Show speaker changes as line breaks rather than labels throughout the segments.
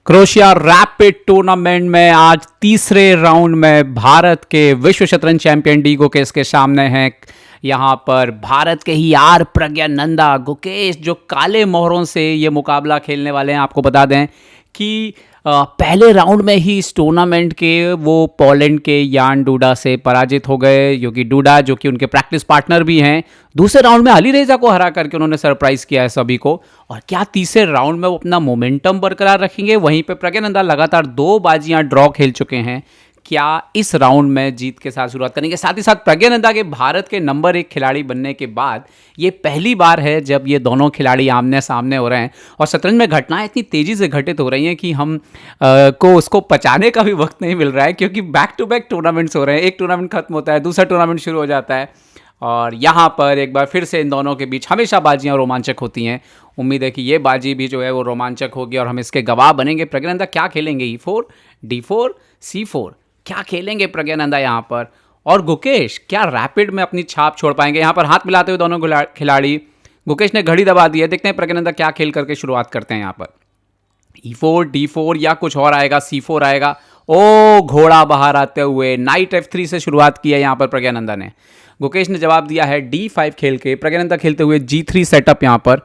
Croatia rapid tournament में आज तीसरे राउंड में भारत के विश्व शतरंज चैंपियन डी गुकेश के सामने हैं। यहाँ पर भारत के ही आर प्रज्ञानंदा गुकेश जो काले मोहरों से ये मुकाबला खेलने वाले हैं। आपको बता दें कि पहले राउंड में ही इस टूर्नामेंट के वो पोलैंड के यान डूडा से पराजित हो गए, क्योंकि डूडा जो कि उनके प्रैक्टिस पार्टनर भी हैं, दूसरे राउंड में अली रेजा को हरा करके उन्होंने सरप्राइज किया है सभी को। और क्या तीसरे राउंड में वो अपना मोमेंटम बरकरार रखेंगे? वहीं पे प्रज्ञानंदा लगातार 2 बाजियां ड्रॉ खेल चुके हैं, क्या इस राउंड में जीत के साथ शुरुआत करेंगे? साथ ही साथ प्रज्ञानंदा के भारत के नंबर 1 खिलाड़ी बनने के बाद ये पहली बार है जब ये दोनों खिलाड़ी आमने सामने हो रहे हैं। और शतरंज में घटनाएं इतनी तेजी से घटित हो रही हैं कि हम को उसको पचाने का भी वक्त नहीं मिल रहा है, क्योंकि बैक टू बैक टूर्नामेंट्स हो रहे हैं। एक टूर्नामेंट खत्म होता है, दूसरा टूर्नामेंट शुरू हो जाता है, और यहाँ पर एक बार फिर से इन दोनों के बीच हमेशा बाजियाँ रोमांचक होती हैं। उम्मीद है कि ये बाजी भी जो है वो रोमांचक होगी और हम इसके गवाह बनेंगे। प्रज्ञानंदा क्या खेलेंगे? E4, D4, C4 क्या खेलेंगे प्रज्ञानंदा यहाँ पर? और गुकेश क्या रैपिड में अपनी छाप छोड़ पाएंगे? यहाँ पर हाथ मिलाते हुए दोनों खिलाड़ी। गुकेश ने घड़ी दबा दी है, देखते हैं प्रज्ञानंदा क्या खेल करके शुरुआत करते हैं। यहाँ पर E4, D4 या कुछ और आएगा, C4 आएगा। ओ घोड़ा बाहर आते हुए नाइट F3 से शुरुआत की है यहाँ पर प्रज्ञानंदा ने। गुकेश ने जवाब दिया है D5 खेल के, प्रज्ञानंदा खेलते हुए G3 सेटअप यहाँ पर,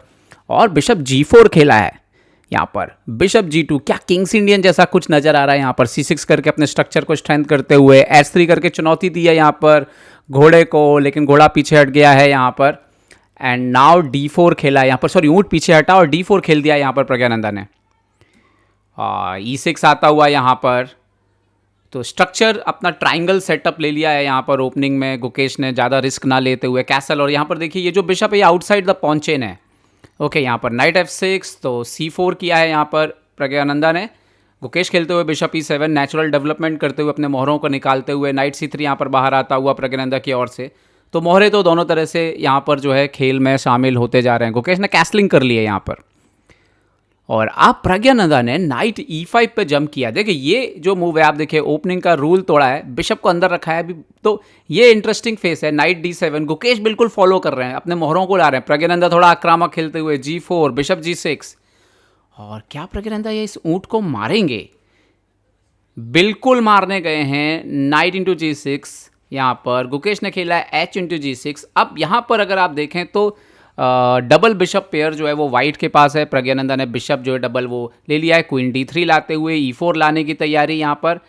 और बिशप G4 खेला है यहाँ पर। बिशप G2 क्या किंग्स इंडियन जैसा कुछ नजर आ रहा है यहाँ पर। C6 करके अपने स्ट्रक्चर को स्ट्रेंथ करते हुए S3 करके चुनौती दी है यहाँ पर घोड़े को, लेकिन घोड़ा पीछे हट गया है यहाँ पर। एंड नाउ D4 खेला है यहाँ पर, सॉरी ऊंट पीछे हटा और D4 खेल दिया यहाँ पर प्रज्ञानंदा ने। E6 आता हुआ यहाँ पर, तो स्ट्रक्चर अपना ट्राइंगल सेटअप ले लिया है यहाँ पर ओपनिंग में गुकेश ने, ज़्यादा रिस्क ना लेते हुए कैसल। और यहाँ पर देखिए ये जो बिशप है ये आउटसाइड द पॉन चेन है। ओके, यहाँ पर नाइट F6, तो C4 किया है यहाँ पर प्रज्ञानंदा ने। गुकेश खेलते हुए बिशप E7 नेचुरल डेवलपमेंट करते हुए अपने मोहरों को निकालते हुए नाइट C3 यहाँ पर बाहर आता हुआ प्रज्ञानंदा की ओर से। तो मोहरे तो दोनों तरह से यहाँ पर जो है खेल में शामिल होते जा रहे हैं। गुकेश ने कैसलिंग कर ली है यहाँ पर, और आप प्रज्ञानंदा ने नाइट E5 पे जंप किया। देखिए ये जो मूव है, आप देखिए ओपनिंग का रूल तोड़ा है, बिशप को अंदर रखा है अभी, तो ये इंटरेस्टिंग फेस है। नाइट D7 गुकेश बिल्कुल फॉलो कर रहे हैं, अपने मोहरों को ला रहे हैं। प्रज्ञानंदा थोड़ा आक्रामक खेलते हुए G4, बिशप G6। और क्या प्रज्ञानंदा ये इस ऊंट को मारेंगे? बिल्कुल मारने गए हैं। नाइट इंटू G6 यहाँ पर गुकेश ने खेला है H इंटू G6। अब यहाँ पर अगर आप देखें तो डबल बिशप पेयर जो है वो वाइट के पास है। प्रज्ञानंदा ने बिशप जो है डबल वो ले लिया है, क्वीन D3 लाते हुए E4 लाने की तैयारी यहाँ पर।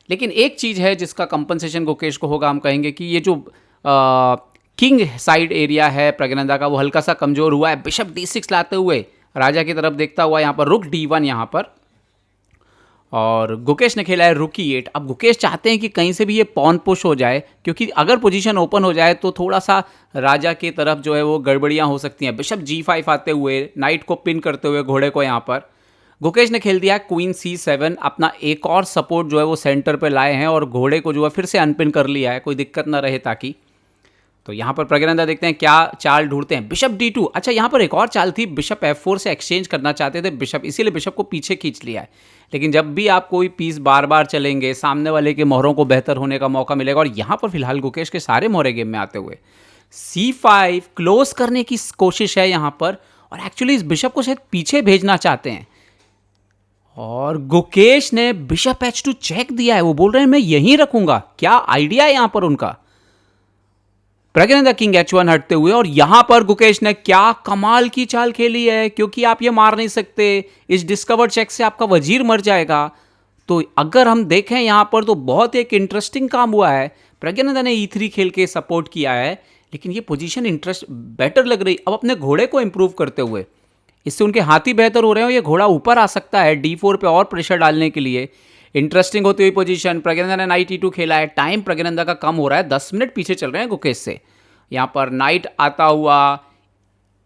लेकिन एक चीज़ है जिसका कंपनसेशन गुकेश को होगा, हम कहेंगे कि ये जो किंग साइड एरिया है प्रज्ञानंदा का, वो हल्का सा कमज़ोर हुआ है। बिशप D6 लाते हुए राजा की तरफ देखता हुआ यहाँ पर रुक D1 यहाँ पर, और गुकेश ने खेला है रुक E8। अब गुकेश चाहते हैं कि कहीं से भी ये पॉन पुश हो जाए, क्योंकि अगर पोजीशन ओपन हो जाए तो थोड़ा सा राजा की तरफ जो है वो गड़बड़ियां हो सकती हैं। बिशप G5 आते हुए नाइट को पिन करते हुए घोड़े को यहाँ पर गुकेश ने खेल दिया क्वीन C7। अपना एक और सपोर्ट जो है वो सेंटर पे लाए हैं और घोड़े को जो है फिर से अनपिन कर लिया है, कोई दिक्कत ना रहे ताकि। तो यहाँ पर प्रज्ञानंदा देखते हैं क्या चाल ढूंढते हैं। बिशप D2, अच्छा यहाँ पर एक और चाल थी, बिशप F4 से एक्सचेंज करना चाहते थे बिशप, इसीलिए बिशप को पीछे खींच लिया है। लेकिन जब भी आप कोई पीस बार बार चलेंगे, सामने वाले के मोहरों को बेहतर होने का मौका मिलेगा। और यहाँ पर फिलहाल गुकेश के सारे मोहरे गेम में आते हुए C5 क्लोज करने की कोशिश है यहाँ पर, और एक्चुअली इस बिशप को शायद पीछे भेजना चाहते हैं। और गुकेश ने बिशप H2 चेक दिया है, वो बोल रहे हैं मैं यहीं रखूंगा। क्या आइडिया है यहाँ पर उनका। प्रज्ञानंदा किंग H1 हटते हुए, और यहां पर गुकेश ने क्या कमाल की चाल खेली है, क्योंकि आप ये मार नहीं सकते, इस डिस्कवर चेक से आपका वजीर मर जाएगा। तो अगर हम देखें यहां पर तो बहुत एक इंटरेस्टिंग काम हुआ है। प्रज्ञानंदा ने E3 खेल के सपोर्ट किया है, लेकिन ये पोजीशन इंटरेस्ट बेटर लग रही। अब अपने घोड़े को इंप्रूव करते हुए इससे उनके हाथी बेहतर हो रहे हैं, ये घोड़ा ऊपर आ सकता है D4 पे और प्रेशर डालने के लिए। इंटरेस्टिंग होती हुई पोजीशन। प्रज्ञानंदा ने नाइट E2 खेला है, टाइम प्रज्ञानंदा का कम हो रहा है, 10 मिनट पीछे चल रहे हैं गुकेश से। यहाँ पर नाइट आता हुआ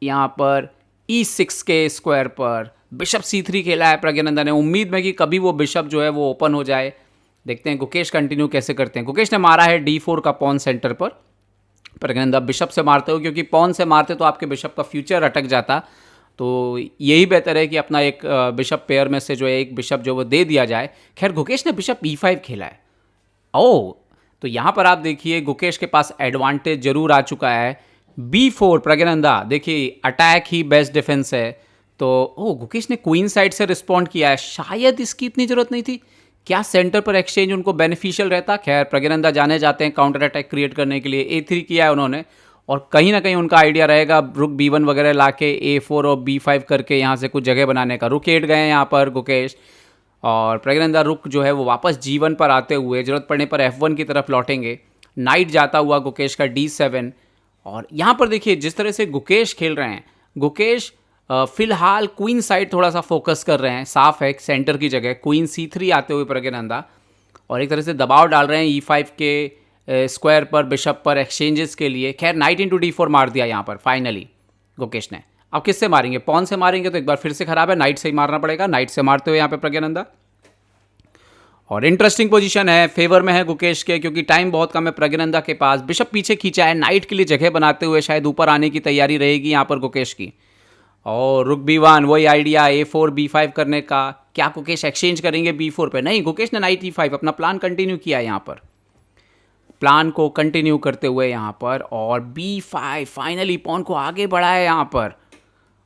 यहाँ पर E6 के स्क्वायर पर बिशप C3 खेला है प्रज्ञानंदा ने, उम्मीद में कि कभी वो बिशप जो है वो ओपन हो जाए। देखते हैं गुकेश कंटिन्यू कैसे करते हैं। गुकेश ने मारा है D4 का पॉन सेंटर पर, प्रज्ञानंदा बिशप से मारते हो, क्योंकि पॉन से मारते तो आपके बिशप का फ्यूचर अटक जाता। तो यही बेहतर है कि अपना एक बिशप पेयर में से जो है एक बिशप जो वो दे दिया जाए। खैर गुकेश ने बिशप E5 खेला है। तो यहाँ पर आप देखिए गुकेश के पास एडवांटेज जरूर आ चुका है। B4 प्रज्ञानंदा, देखिए अटैक ही बेस्ट डिफेंस है, तो गुकेश ने क्वीन साइड से रिस्पॉन्ड किया है, शायद इसकी इतनी ज़रूरत नहीं थी। क्या सेंटर पर एक्सचेंज उनको बेनिफिशियल रहता? खैर प्रज्ञानंदा जाने जाते हैं काउंटर अटैक क्रिएट करने के लिए, A3 किया है उन्होंने, और कहीं ना कहीं उनका आइडिया रहेगा रुक B1 वगैरह लाके A4 और B5 करके यहाँ से कुछ जगह बनाने का। रुक 8 गए हैं यहाँ पर गुकेश, और प्रज्ञानंदा रुक जो है वो वापस G1 पर आते हुए ज़रूरत पड़ने पर F1 की तरफ लौटेंगे। नाइट जाता हुआ गुकेश का D7, और यहाँ पर देखिए जिस तरह से गुकेश खेल रहे हैं, गुकेश फिलहाल क्वीन साइड थोड़ा सा फोकस कर रहे हैं, साफ है सेंटर की जगह क्वीन C3 आते हुए प्रज्ञानंदा, और एक तरह से दबाव डाल रहे हैं E5 के स्क्वायर पर, बिशप पर एक्सचेंजेस के लिए। खैर नाइट इंटू D4 मार दिया यहाँ पर फाइनली गुकेश ने। अब किससे मारेंगे? पॉन से मारेंगे तो एक बार फिर से खराब है, नाइट से ही मारना पड़ेगा। नाइट से मारते हुए यहाँ पे प्रज्ञानंदा, और इंटरेस्टिंग पोजीशन है, फेवर में है गुकेश के, क्योंकि टाइम बहुत कम है प्रज्ञानंदा के पास। बिशप पीछे खींचा है, नाइट के लिए जगह बनाते हुए शायद ऊपर आने की तैयारी रहेगी यहाँ पर गुकेश की। और रुक B1, वही आइडिया A4 B5 करने का। क्या गुकेश एक्सचेंज करेंगे B4 पे? नहीं, गुकेश ने नाइट E5 अपना प्लान कंटिन्यू किया है यहाँ पर, प्लान को कंटिन्यू करते हुए यहाँ पर, और B5 फाइनली पॉन को आगे बढ़ाया यहाँ पर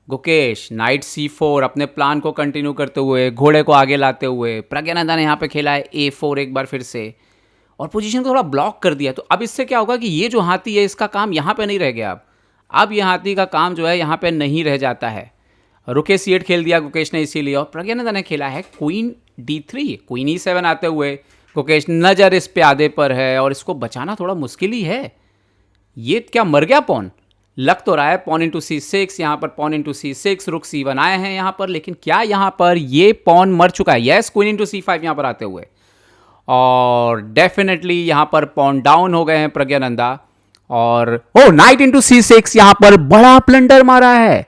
गुकेश। नाइट C4 अपने प्लान को कंटिन्यू करते हुए, घोड़े को आगे लाते हुए प्रज्ञानंदा ने यहाँ पे खेला है A4 एक बार फिर से, और पोजीशन को थोड़ा ब्लॉक कर दिया। तो अब इससे क्या होगा कि ये जो हाथी है इसका काम यहाँ पे नहीं रह गया। अब ये हाथी का काम जो है यहाँ पे नहीं रह जाता है। रुके C8 खेल दिया गुकेश ने इसीलिए, और प्रज्ञानंदा ने खेला है क्वीन D3, क्वीन E7 आते हुए गुकेश। नज़र इस पे आधे पर है और इसको बचाना थोड़ा मुश्किल ही है। ये क्या मर गया पॉन? लग तो रहा है पॉन इंटू C6, यहाँ पर पॉन इंटू C6, रुक C1 आए हैं यहाँ पर, लेकिन क्या यहाँ पर ये पॉन मर चुका है? यस, क्वीन इंटू C5 यहाँ पर आते हुए, और डेफिनेटली यहाँ पर पॉन डाउन हो गए हैं प्रज्ञानंदा। और नाइट इंटू C6 यहां पर बड़ा प्लंडर मारा है।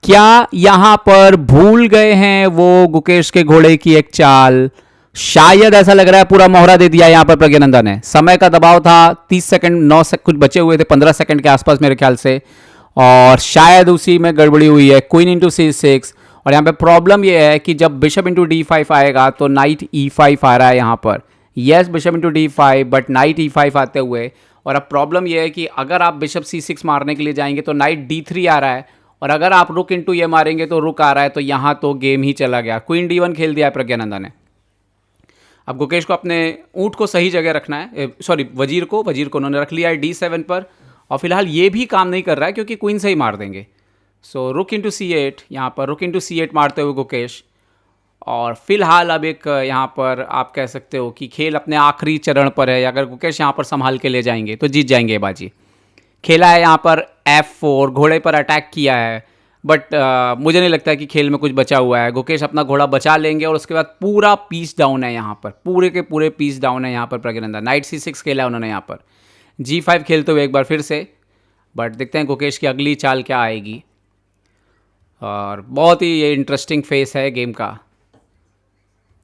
क्या यहां पर भूल गए हैं वो गुकेश के घोड़े की एक चाल? शायद ऐसा लग रहा है, पूरा मोहरा दे दिया यहां पर प्रज्ञानंदा ने। समय का दबाव था 30 सेकंड, 9 सेकंड कुछ बचे हुए थे, 15 सेकंड के आसपास मेरे ख्याल से, और शायद उसी में गड़बड़ी हुई है। क्वीन इंटू C6, और यहां पे प्रॉब्लम यह है कि जब बिशप इंटू D5 आएगा तो नाइट E5 आ रहा है यहां पर। Yes, bishop into D5, but night E5 आते हुए, और अब प्रॉब्लम यह है कि अगर आप बिशप C6 मारने के लिए जाएंगे तो नाइट D3 आ रहा है, और अगर आप रुक इंटू ये मारेंगे तो रुक आ रहा है, तो यहाँ तो गेम ही चला गया। क्वीन D1 खेल दिया है प्रज्ञानंदा ने। अब गुकेश को अपने ऊँट को सही जगह रखना है, सॉरी वजीर को उन्होंने रख लिया है D7 पर, और फिलहाल ये भी काम नहीं कर रहा है क्योंकि क्वीन से ही मार देंगे। सो रुक इंटू C8, यहाँ पर रुक इंटू C8 मारते हुए गुकेश, और फिलहाल अब एक यहाँ पर आप कह सकते हो कि खेल अपने आखिरी चरण पर है। अगर गुकेश यहाँ पर संभाल के ले जाएंगे तो जीत जाएंगे बाजी। खेला है यहाँ पर F4, घोड़े पर अटैक किया है, बट मुझे नहीं लगता कि खेल में कुछ बचा हुआ है। गुकेश अपना घोड़ा बचा लेंगे, और उसके बाद पूरा पीस डाउन है यहाँ पर, पूरे के पूरे पीस डाउन है यहाँ पर प्रज्ञानंदा। नाइट C6 खेला है उन्होंने यहाँ पर, G5 खेलते हुए एक बार फिर से, बट देखते हैं गुकेश की अगली चाल क्या आएगी। और बहुत ही ये इंटरेस्टिंग फेस है गेम का,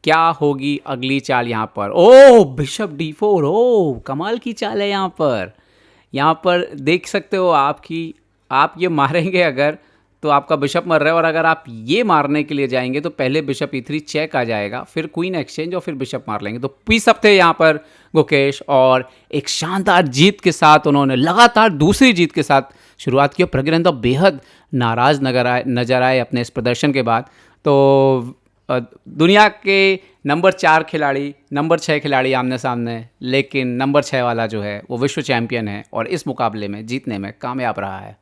क्या होगी अगली चाल यहाँ पर? बिशप D4, कमाल की चाल है यहाँ पर। यहाँ पर देख सकते हो आप ये मारेंगे अगर तो आपका बिशप मर रहा है, और अगर आप ये मारने के लिए जाएंगे तो पहले बिशप E3 चेक आ जाएगा, फिर क्वीन एक्सचेंज, और फिर बिशप मार लेंगे। तो पीस अप थे यहाँ पर गुकेश, और एक शानदार जीत के साथ उन्होंने लगातार दूसरी जीत के साथ शुरुआत की। प्रज्ञानंदा बेहद नाराज नजर आए अपने इस प्रदर्शन के बाद। तो दुनिया के नंबर 4 खिलाड़ी, नंबर 6 खिलाड़ी आमने सामने, लेकिन नंबर 6 वाला जो है वो विश्व चैंपियन है, और इस मुकाबले में जीतने में कामयाब रहा है।